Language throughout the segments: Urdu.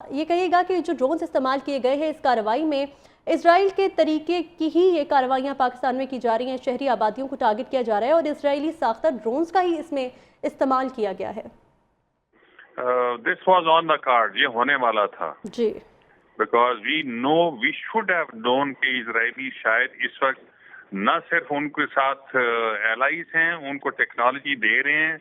یہ کہیے گا کہ جو ڈرونز استعمال کیے گئے ہیں اس کارروائی میں اسرائیل کے طریقے کی ہی یہ کارروائیاں پاکستان میں کی جا رہی ہیں، شہری آبادیوں کو ٹارگٹ کیا جا رہا ہے اور اسرائیلی ساختہ ڈرونز کا ہی اس میں استعمال کیا گیا ہے۔ This was on the card, یہ ہونے والا تھا جی، because we should have known کہ اسرائیلی شاید اس وقت نہ صرف ان کے ساتھ ایلائز ہیں، ان کو ٹیکنالوجی دے رہے ہیں،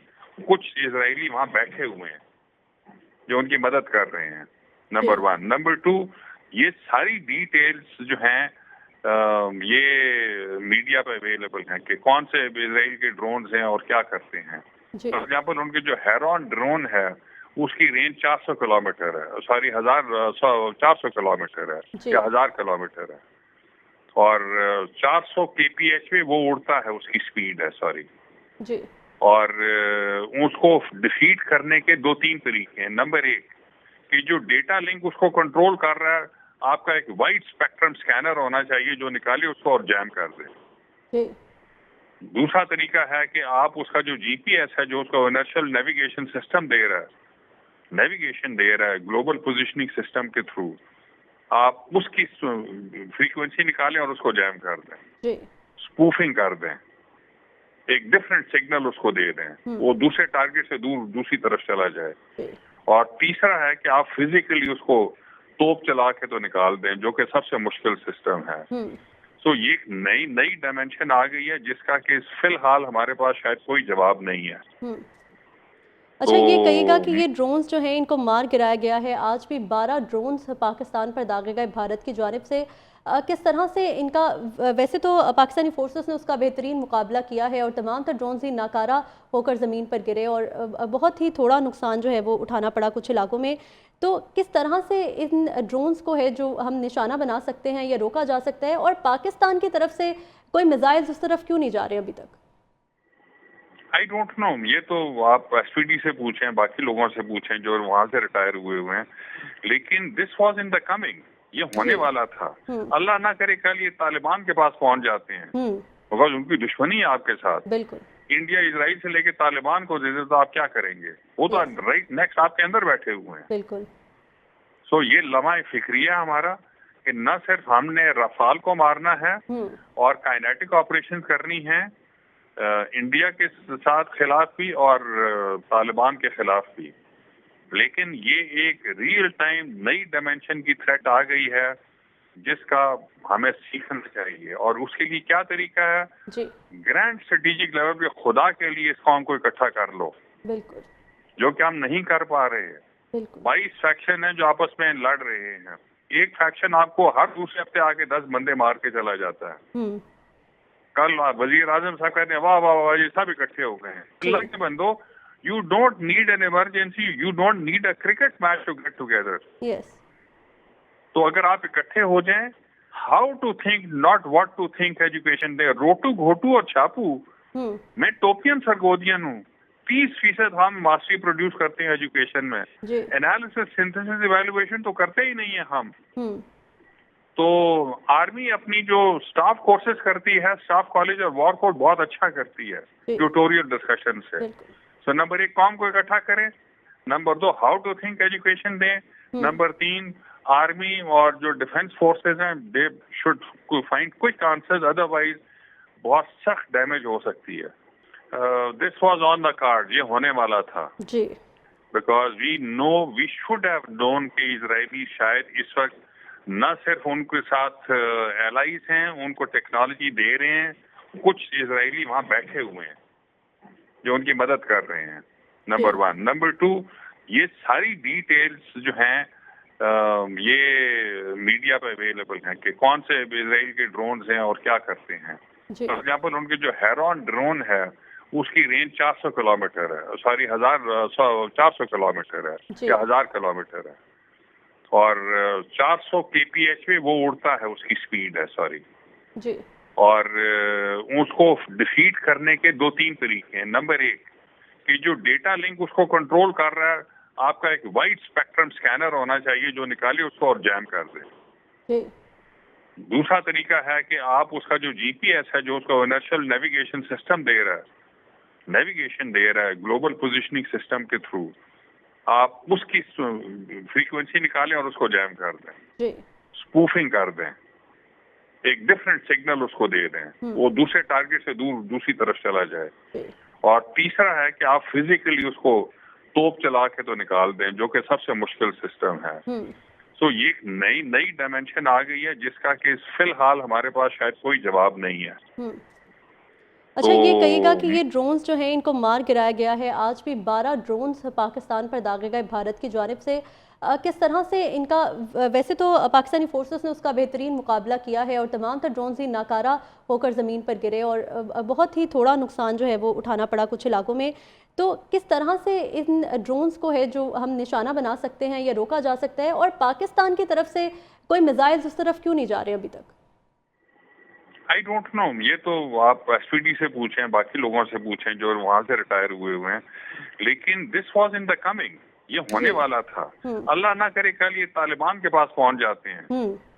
کچھ اسرائیلی وہاں بیٹھے ہوئے ہیں جو ان کی مدد کر رہے ہیں، نمبر 1۔ نمبر 2، یہ ساری ڈیٹیلز جو ہیں یہ میڈیا پہ اویلیبل ہیں کہ کون سے اسرائیل کے ڈرونز ہیں اور کیا کرتے ہیں۔ فار ایگزامپل ان کے جو ہیرون ڈرون ہے اس کی رینج 400 کلومیٹر ہے، سوری 400 کلومیٹر ہے یا 1000 کلومیٹر ہے، اور 400 kph پہ وہ اڑتا ہے، اس کی سپیڈ ہے، سوری۔ جی، اور اس کو ڈیفیٹ کرنے کے 2-3 طریقے ہیں۔ نمبر 1 کہ جو ڈیٹا لنک اس کو کنٹرول کر رہا ہے، آپ کا ایک وائڈ اسپیکٹرم سکینر ہونا چاہیے جو نکالے اس کو اور جیم کر دے۔ دوسرا طریقہ ہے کہ آپ اس کا جو جی پی ایس ہے، جو اس کو انرشل نیویگیشن سسٹم دے رہا ہے، گلوبل پوزیشننگ سسٹم کے تھرو آپ اس کی فریکوینسی نکالیں اور اس کو جیم کر دیں، اسپوفنگ کر دیں، ایک ڈفرینٹ سگنل اس کو دے دیں، وہ دوسرے ٹارگٹ سے دوسری طرف چلا جائے۔ اور تیسرا ہے کہ آپ فزیکلی اس کو توپ چلا کے تو نکال دیں، جو کہ سب سے مشکل سسٹم ہے۔ سو یہ ایک نئی ڈائمینشن آ گئی ہے جس کا کہ فی الحال ہمارے پاس شاید کوئی جواب نہیں ہے۔ اچھا، یہ کہیے گا کہ یہ ڈرونز جو ہیں ان کو مار گرایا گیا ہے، آج بھی 12 ڈرونز پاکستان پر داغے گئے بھارت کی جانب سے، کس طرح سے ان کا، ویسے تو پاکستانی فورسز نے اس کا بہترین مقابلہ کیا ہے اور تمام تر ڈرونز ہی ناکارہ ہو کر زمین پر گرے اور بہت ہی تھوڑا نقصان جو ہے وہ اٹھانا پڑا کچھ علاقوں میں، تو کس طرح سے ان ڈرونز کو ہے جو ہم نشانہ بنا سکتے ہیں یا روکا جا سکتا ہے، اور پاکستان کی طرف سے کوئی میزائلز اس طرف کیوں نہیں جا رہے ابھی تک؟ آئی ڈونٹ نو، یہ تو آپ ایس پی ڈی سے پوچھیں، باقی لوگوں سے پوچھیں جو وہاں سے ریٹائر ہوئے ہیں، لیکن this was in the coming, یہ ہونے والا تھا۔ اللہ نہ کرے کل یہ طالبان کے پاس پہنچ جاتے ہیں، بکاز ان کی دشمنی ہے آپ کے ساتھ۔ بالکل، انڈیا اسرائیل سے لے کے طالبان کو دے دے تو آپ کیا کریں گے؟ وہ تو رائٹ نیکسٹ آپ کے اندر بیٹھے ہوئے ہیں۔ بالکل۔ سو یہ لمحہ فکریہ ہمارا کہ نہ صرف ہم نے رافال کو مارنا ہے اور کائنیٹک آپریشن کرنی ہے انڈیا کے ساتھ خلاف بھی اور طالبان کے خلاف بھی، لیکن یہ ایک ریئل ٹائم نئی ڈائمینشن کی تھریٹ آ گئی ہے جس کا ہمیں سیکھنا چاہیے۔ اور اس کے لیے کیا طریقہ ہے؟ گرینڈ اسٹریٹجک لیول پہ خدا کے لیے اس قوم کو اکٹھا کر لو، بالکل، جو کہ ہم نہیں کر پا رہے ہیں۔ 22 فیکشن ہیں جو آپس میں لڑ رہے ہیں، ایک فیکشن آپ کو ہر دوسرے ہفتے آ کے 10 بندے مار کے چلا جاتا ہے۔ کل وزیر اعظم صاحب کہتے ہیں واہ واہ واہ، یہ سب اکٹھے ہو گئے ہیں۔ اللہ کے بندو، you don't need an emergency, you don't need a cricket match to get together. تو اگر آپ اکٹھے ہو جائیں، how to think, not what to think education دے۔ روٹو گھوٹو اور چھاپو، میں ٹوپین سرگودین ہوں، 30% ہم ماسٹری پروڈیوس کرتے ہیں ایجوکیشن میں، انالیسس سنتھسس ایویلویشن تو کرتے ہی نہیں ہیں ہم۔ تو آرمی اپنی جو سٹاف کورسز کرتی ہے، سٹاف کالج اور وار کوڈ بہت اچھا کرتی ہے ٹیوٹوریل ڈسکشن سے۔ سو نمبر 1 قوم کو اکٹھا کریں، number 2 how to think education دیں، نمبر 3 آرمی اور جو ڈیفنس فورسز ہیں they should find quick answers, otherwise بہت سخت ڈیمیج ہو سکتی ہے۔ This was on the card, یہ ہونے والا تھا because we should have known کہ اسرائیلی شاید اس وقت نہ صرف ان کے ساتھ ایلائز ہیں، ان کو ٹیکنالوجی دے رہے ہیں، کچھ اسرائیلی وہاں بیٹھے ہوئے ہیں جو ان کی مدد کر رہے ہیں، نمبر 1۔ نمبر 2، یہ ساری ڈیٹیلز جو ہیں یہ میڈیا پہ اویلیبل ہیں کہ کون سے اسرائیل کے ڈرونز ہیں اور کیا کرتے ہیں۔ فار ایگزامپل ان کے جو ہیرون ڈرون ہے اس کی رینج 400 کلومیٹر ہے، سوری 400 کلومیٹر ہے یا 1000 کلومیٹر ہے، اور 400 kph پہ وہ اڑتا ہے، اس کی سپیڈ ہے، سوری۔ اور اس کو ڈیفیٹ کرنے کے 2-3 طریقے ہیں۔ نمبر 1 کہ جو ڈیٹا لنک اس کو کنٹرول کر رہا ہے، آپ کا ایک وائڈ اسپیکٹرم سکینر ہونا چاہیے جو نکالے اس کو اور جیم کر دے۔ دوسرا طریقہ ہے کہ آپ اس کا جو جی پی ایس ہے، جو اس کو انرشل نیویگیشن سسٹم دے رہا ہے، گلوبل پوزیشننگ سسٹم کے تھرو آپ اس کی فریکوینسی نکالیں اور اس کو جیم کر دیں، اسپوفنگ کر دیں، ایک ڈفرینٹ سگنل اس کو دے دیں، وہ دوسرے ٹارگیٹ سے دور دوسری طرف چلا جائے۔ اور تیسرا ہے کہ آپ فزیکلی اس کو توپ چلا کے تو نکال دیں، جو کہ سب سے مشکل سسٹم ہے۔ سو یہ ایک نئی ڈائمینشن آ گئی ہے جس کا کہ فی الحال ہمارے پاس شاید کوئی جواب نہیں ہے۔ اچھا، یہ کہیے گا کہ یہ ڈرونز جو ہیں ان کو مار گرایا گیا ہے، آج بھی 12 ڈرونز پاکستان پر داغے گئے بھارت کی جانب سے، کس طرح سے ان کا ویسے تو پاکستانی فورسز نے اس کا بہترین مقابلہ کیا ہے اور تمام تر ڈرونز ہی ناکارہ ہو کر زمین پر گرے اور بہت ہی تھوڑا نقصان جو ہے وہ اٹھانا پڑا کچھ علاقوں میں، تو کس طرح سے ان ڈرونز کو ہے جو ہم نشانہ بنا سکتے ہیں یا روکا جا سکتا ہے، اور پاکستان کی طرف سے کوئی میزائلز اس طرف کیوں نہیں جا رہے ابھی تک؟ آئی ڈونٹ نو، یہ تو آپ ایس پی ڈی سے پوچھیں، باقی لوگوں سے پوچھیں جو وہاں سے ریٹائر ہوئے ہیں، لیکن this was in the coming, یہ ہونے والا تھا۔ اللہ نہ کرے کل یہ طالبان کے پاس پہنچ جاتے ہیں،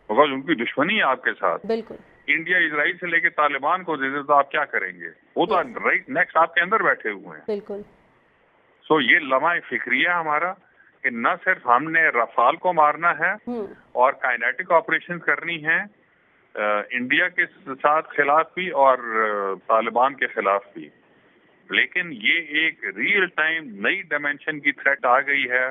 بکاز ان کی دشمنی ہے آپ کے ساتھ۔ بالکل، انڈیا اسرائیل سے لے کے طالبان کو دے دے تو آپ کیا کریں گے؟ وہ تو رائٹ نیکسٹ آپ کے اندر بیٹھے ہوئے ہیں۔ بالکل۔ سو یہ لمحہ فکریہ ہمارا کہ نہ صرف ہم نے رفال کو مارنا ہے اور کائنیٹک آپریشن کرنی ہے انڈیا کے ساتھ خلاف بھی اور طالبان کے خلاف بھی، لیکن یہ ایک ریئل ٹائم نئی ڈائمینشن کی تھریٹ آ گئی ہے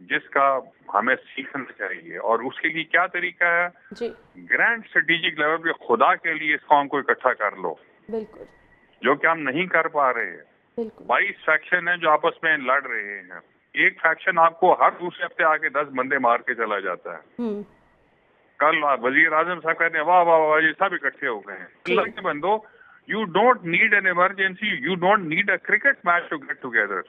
جس کا ہمیں سیکھنا چاہیے۔ اور اس کے لیے کیا طریقہ ہے؟ گرینڈ اسٹریٹجک لیول پہ خدا کے لیے اس قوم کو اکٹھا کر لو، بالکل، جو کہ ہم نہیں کر پا رہے ہیں۔ 22 فیکشن ہیں جو آپس میں لڑ رہے ہیں، ایک فیکشن آپ کو ہر دوسرے ہفتے آ کے 10 بندے مار کے چلا جاتا ہے۔ کل وزیر اعظم صاحب کہتے ہیں واہ واہ واہ یہ سب اکٹھے ہو گئے ہیں۔ اللہ کے بندو، you don't need an emergency, you don't need a cricket match to get together.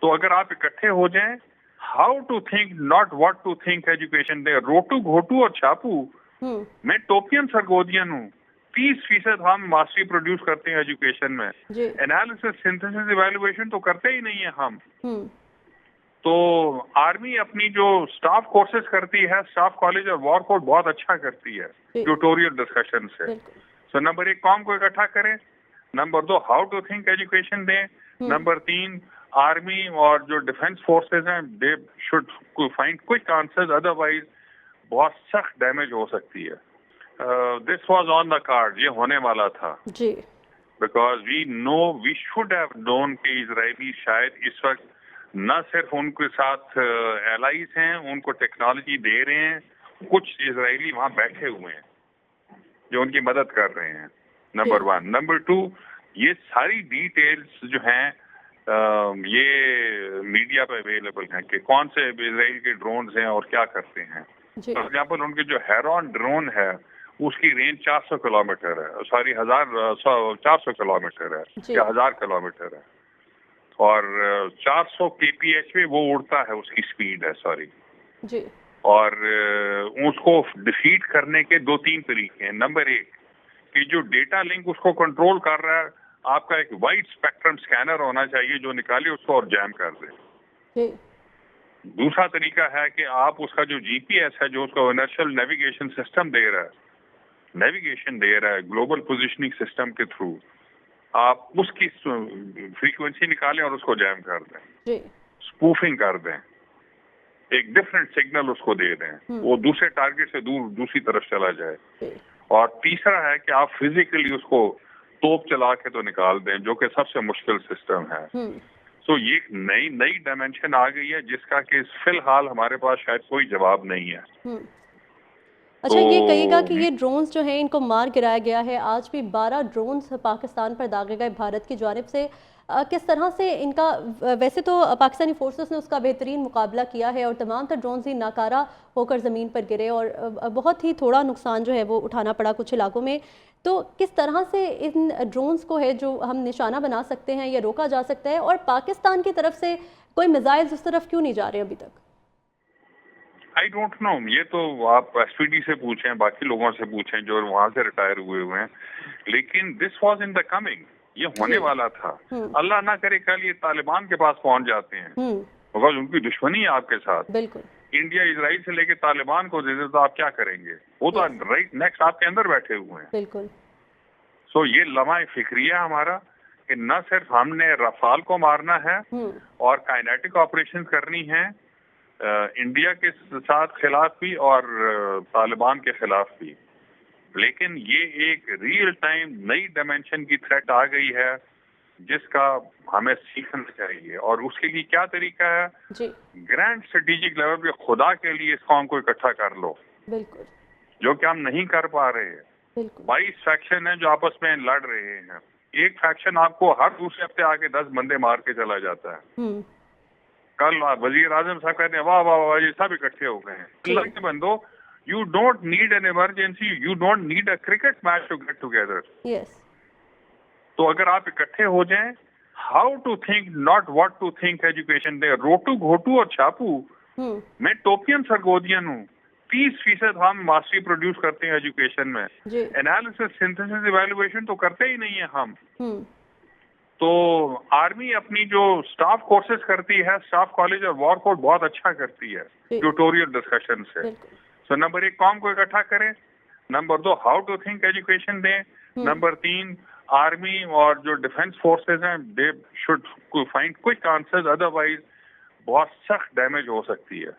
تو اگر آپ اکٹھے ہو جائیں، how to think not what to think education دے، روٹو گھوٹو اور چھاپو، میں ٹوپین سرگودین ہوں، 30% ہم ماسٹری پروڈیوس کرتے ہیں ایجوکیشن میں، انالیسس سنتھسس ایویلویشن تو کرتے ہی نہیں ہیں ہم۔ تو آرمی اپنی جو سٹاف کورسز کرتی ہے، سٹاف کالج اور وار کورٹ بہت اچھا کرتی ہے ٹیوٹوریل ڈسکشن سے۔ سو نمبر 1 قوم کو اکٹھا کریں، number 2 how to think education دیں، نمبر 3 آرمی اور جو ڈیفنس فورسز ہیں they should find quick answers, otherwise بہت سخت ڈیمیج ہو سکتی ہے۔ This was on the card, یہ ہونے والا تھا، because we should have known کہ اسرائیلی شاید اس وقت نہ صرف ان کے ساتھ ایلائز ہیں، ان کو ٹیکنالوجی دے رہے ہیں، کچھ اسرائیلی وہاں بیٹھے ہوئے ہیں جو ان کی مدد کر رہے ہیں، نمبر 1۔ نمبر 2، یہ ساری ڈیٹیلز جو ہیں یہ میڈیا پہ اویلیبل ہیں کہ کون سے اسرائیل کے ڈرونز ہیں اور کیا کرتے ہیں۔ فار ایگزامپل ان کے جو ہیرون ڈرون ہے اس کی رینج 400 کلومیٹر ہے، سوری 400 کلومیٹر ہے یا 1000 کلومیٹر ہے، اور 400 kph پہ وہ اڑتا ہے، اس کی سپیڈ ہے، سوری۔ اور اس کو ڈیفیٹ کرنے کے 2-3 طریقے ہیں۔ نمبر 1 کہ جو ڈیٹا لنک اس کو کنٹرول کر رہا ہے، آپ کا ایک وائڈ اسپیکٹرم سکینر ہونا چاہیے جو نکالے اس کو اور جیم کر دے۔ دوسرا طریقہ ہے کہ آپ اس کا جو جی پی ایس ہے جو اس کو انرشل نیویگیشن سسٹم دے رہا ہے، گلوبل پوزیشننگ سسٹم کے تھرو آپ اس کی فریکوینسی نکالیں اور اس کو جیم کر دیں، اسپوفنگ کر دیں، ایک ڈفرینٹ سگنل اس کو دے دیں، وہ دوسرے ٹارگیٹ سے دور دوسری طرف چلا جائے۔ اور تیسرا ہے کہ آپ فزیکلی اس کو توپ چلا کے تو نکال دیں، جو کہ سب سے مشکل سسٹم ہے۔ سو یہ ایک نئی ڈائمینشن آ گئی ہے جس کا کہ فی الحال ہمارے پاس شاید کوئی جواب نہیں ہے۔ اچھا، یہ کہیے گا کہ یہ ڈرونز جو ہیں ان کو مار گرایا گیا ہے، آج بھی 12 ڈرونز پاکستان پر داغے گئے بھارت کی جانب سے، کس طرح سے ان کا ویسے تو پاکستانی فورسز نے اس کا بہترین مقابلہ کیا ہے اور تمام تر ڈرونز ہی ناکارہ ہو کر زمین پر گرے اور بہت ہی تھوڑا نقصان جو ہے وہ اٹھانا پڑا کچھ علاقوں میں، تو کس طرح سے ان ڈرونز کو ہے جو ہم نشانہ بنا سکتے ہیں یا روکا جا سکتا ہے، اور پاکستان کی طرف سے کوئی میزائلز اس طرف کیوں نہیں جا رہے ابھی تک؟ آئی ڈونٹ نو، یہ تو آپ ایس پی ڈی سے پوچھیں، باقی لوگوں سے پوچھیں جو وہاں سے ریٹائر ہوئے ہیں، لیکن this was in the coming, یہ ہونے والا تھا۔ اللہ نہ کرے کل یہ طالبان کے پاس پہنچ جاتے ہیں، بکاز ان کی دشمنی ہے آپ کے ساتھ۔ انڈیا اسرائیل سے لے کے طالبان کو دے دے تو آپ کیا کریں گے؟ وہ تو رائٹ نیکسٹ آپ کے اندر بیٹھے ہوئے ہیں۔ سو یہ لمحہ فکریہ ہمارا کہ نہ صرف ہم نے رفال کو مارنا ہے اور کائنیٹک آپریشن کرنی ہے انڈیا کے ساتھ خلاف بھی اور طالبان کے خلاف بھی، لیکن یہ ایک ریئل ٹائم نئی ڈائمینشن کی تھریٹ آ گئی ہے جس کا ہمیں سیکھنا چاہیے. اور اس کے لیے کیا طریقہ ہے؟ گرینڈ اسٹریٹجک لیول پہ خدا کے لیے اس قوم کو اکٹھا کر لو، بالکل، جو کہ ہم نہیں کر پا رہے ہیں. 22 فیکشن ہیں جو آپس میں لڑ رہے ہیں. ایک فیکشن آپ کو ہر دوسرے ہفتے آ کے 10 بندے مار کے چلا جاتا ہے. کل وزیر اعظم صاحب کہتے ہیں واہ واہ واہ یہ سب اکٹھے ہو گئے ہیں. اللہ کے بندو، you don't need an emergency, you don't need a cricket match to get together. تو اگر آپ اکٹھے ہو جائیں، how to think not what to think education دے. روٹو گھوٹو اور چھاپو، میں ٹوپین سرگودین ہوں. 30% ہم ماسٹری پروڈیوس کرتے ہیں ایجوکیشن میں. انالیسس سنتھسس ایویلویشن تو کرتے ہی نہیں ہیں ہم. تو آرمی اپنی جو اسٹاف کورسز کرتی ہے، اسٹاف کالج اور وار کوڈ بہت اچھا کرتی ہے ٹیوٹوریل ڈسکشن سے. سو نمبر 1 قوم کو اکٹھا کریں. Number 2 how to think education دیں. نمبر 3 آرمی اور جو ڈیفینس فورسز ہیں they should find quick answers, otherwise بہت سخت ڈیمیج ہو سکتی ہے.